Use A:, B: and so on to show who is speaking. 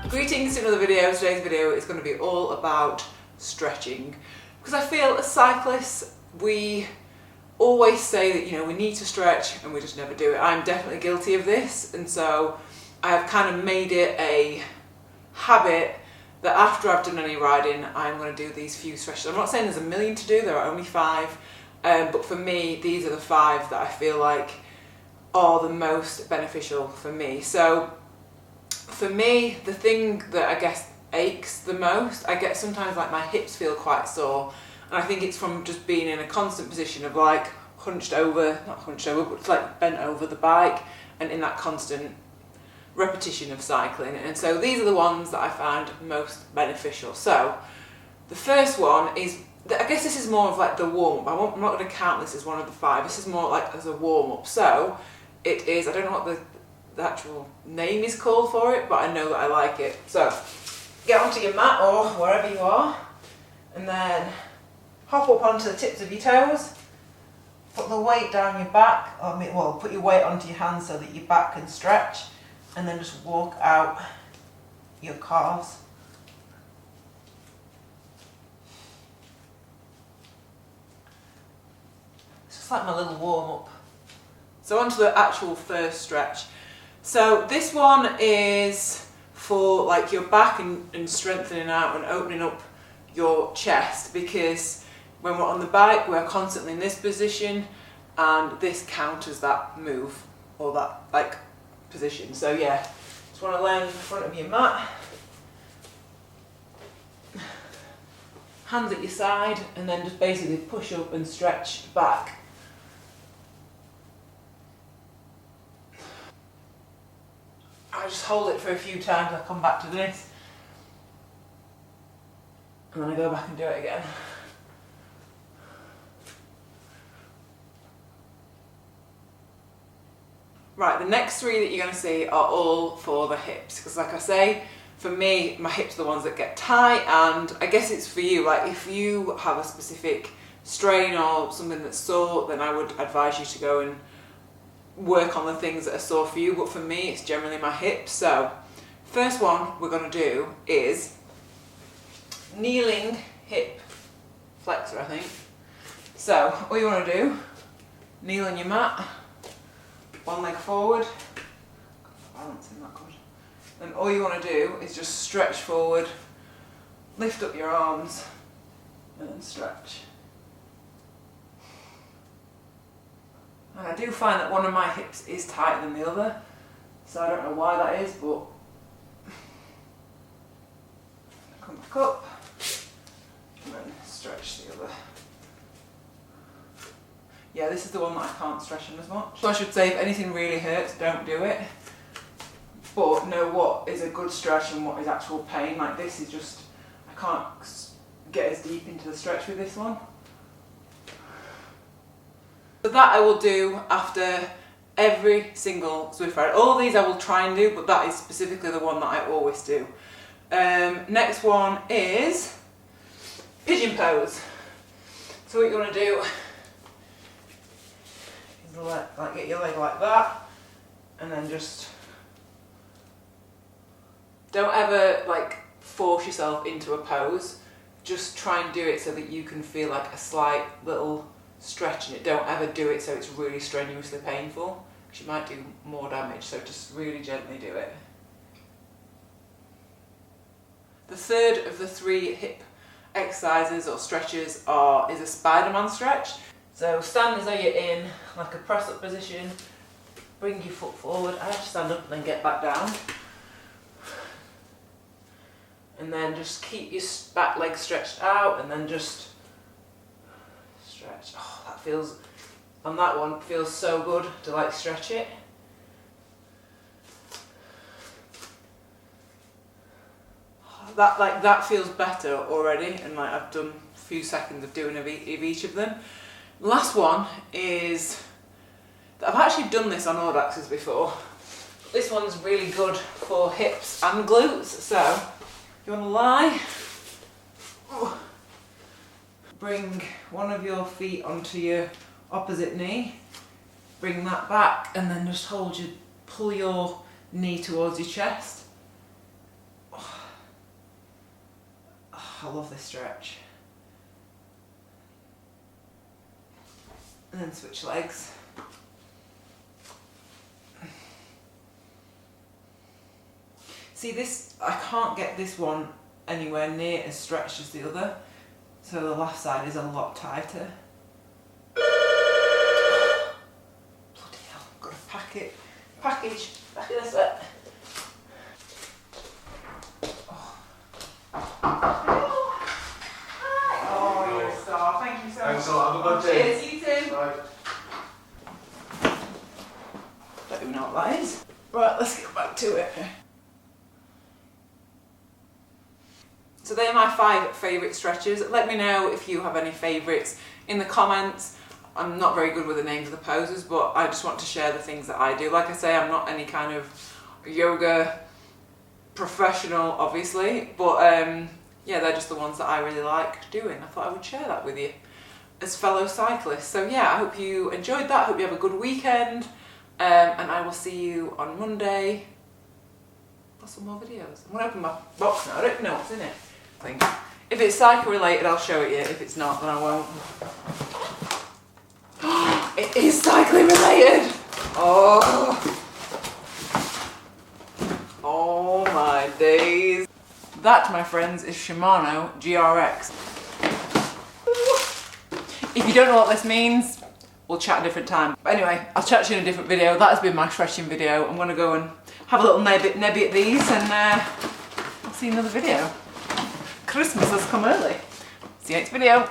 A: Greetings to another video. Today's video is going to be all about stretching, because I feel as cyclists we always say that, you know, we need to stretch and we just never do it. I'm definitely guilty of this, and so I've kind of made it a habit that after I've done any riding I'm going to do these few stretches. I'm not saying there's a million to do, there are only 5, but for me these are the 5 that I feel like are the most beneficial for me. So for me, the thing that I guess aches the most, I get sometimes like my hips feel quite sore, and I think it's from just being in a constant position of like hunched over, not hunched over, but like bent over the bike and in that constant repetition of cycling. And so these are the ones that I find most beneficial. So the first one is, I guess this is more of like the warm up. I'm not going to count this as one of the 5, this is more like as a warm up. So it is, I don't know what the actual name is called for it, but I know that I like it. So get onto your mat or wherever you are, and then hop up onto the tips of your toes, put the weight down your back, well, put your weight onto your hands so that your back can stretch, and then just walk out your calves. It's just like my little warm up. So onto the actual first stretch. So this one is for like your back and strengthening out and opening up your chest, because when we're on the bike we're constantly in this position and this counters that move or that like position. So yeah, just want to land in front of your mat, hands at your side, and then just basically push up and stretch back. I just hold it for a few times, I come back to this, and then I go back and do it again. Right, the next 3 that you're going to see are all for the hips, because like I say, for me, my hips are the ones that get tight, and I guess it's for you, like if you have a specific strain or something that's sore, then I would advise you to go and work on the things that are sore for you, but for me it's generally my hips. So first one we're going to do is kneeling hip flexor, I think. So all you want to do, kneel on your mat, one leg forward, balancing that good, and all you want to do is just stretch forward, lift up your arms and then stretch. And I do find that one of my hips is tighter than the other, so I don't know why that is, but come back up and then stretch the other. Yeah, this is the one that I can't stretch on as much. So I should say, if anything really hurts, don't do it, but know what is a good stretch and what is actual pain. Like this is just, I can't get as deep into the stretch with this one. So that I will do after every single Zwift ride. All of these I will try and do, but that is specifically the one that I always do. Next one is Pigeon Pose. So what you want to do is like get your leg like that, and then just don't ever like force yourself into a pose. Just try and do it so that you can feel like a slight little stretch in it. Don't ever do it so it's really strenuously painful, because you might do more damage, so just really gently do it. The third of the 3 hip exercises or stretches is a Spiderman Stretch. So stand as though you're in like a press up position, bring your foot forward, I have to stand up and then get back down, and then just keep your back leg stretched out and then just stretch. Oh, that feels, on that one, feels so good to like stretch it. That feels better already, and like I've done a few seconds of doing of each of them. Last one is, I've actually done this on Audaxes before. This one's really good for hips and glutes. So you want to lie, bring one of your feet onto your opposite knee, bring that back, and then just pull your knee towards your chest. Oh, I love this stretch. And then switch legs. See this, I can't get this one anywhere near as stretched as the other, so the left side is a lot tighter. Bloody hell, I've got to package back in this bit. Oh, you're a star, thank you so much.
B: Thanks a lot, have a good day.
A: Cheers, you too.
B: Bye.
A: Don't even know what that is. Right, let's get back to it. So they're my 5 favourite stretches. Let me know if you have any favourites in the comments. I'm not very good with the names of the poses, but I just want to share the things that I do. Like I say, I'm not any kind of yoga professional, obviously, but yeah, they're just the ones that I really like doing. I thought I would share that with you as fellow cyclists. So yeah, I hope you enjoyed that. I hope you have a good weekend, and I will see you on Monday for some more videos. I'm going to open my box now. I don't even know what's in it. If it's cycle related, I'll show it you. If it's not, then I won't. It is cycling related! Oh! Oh my days. That, my friends, is Shimano GRX. If you don't know what this means, we'll chat a different time. But anyway, I'll chat to you in a different video. That has been my stretching video. I'm going to go and have a little nebby at these, and I'll see you in another video. Christmas has come early. See you next video.